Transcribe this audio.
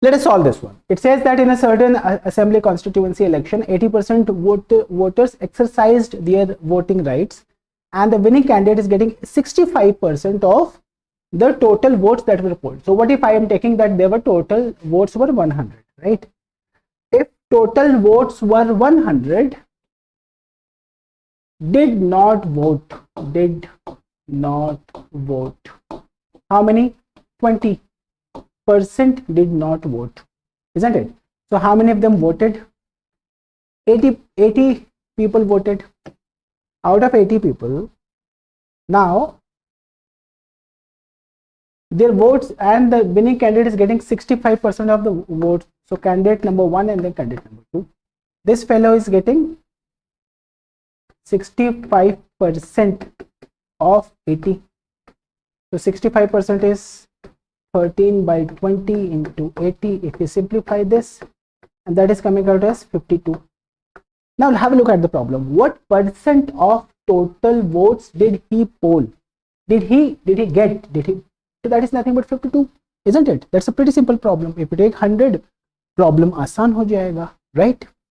Let us solve this one. It says that in a certain assembly constituency election, 80% voters exercised their voting rights, and the winning candidate is getting 65% of the total votes that were polled. So what if I am taking that there were total votes were 100, right? If total votes were 100, did not vote. How many? 20% did not vote, isn't it? So how many of them voted? 80 people voted. Out of 80 people, now their votes, and the winning candidate is getting 65% of the votes. So candidate number 1 and then candidate number 2. This fellow is getting 65% of 80. So 65% is 13 by 20 into 80. If we simplify this, and that is coming out as 52. Now have a look at the problem. What percent of total votes did he poll? Did he get? So that is nothing but 52, isn't it? That's a pretty simple problem. If you take 100, problem आसान हो जाएगा, right?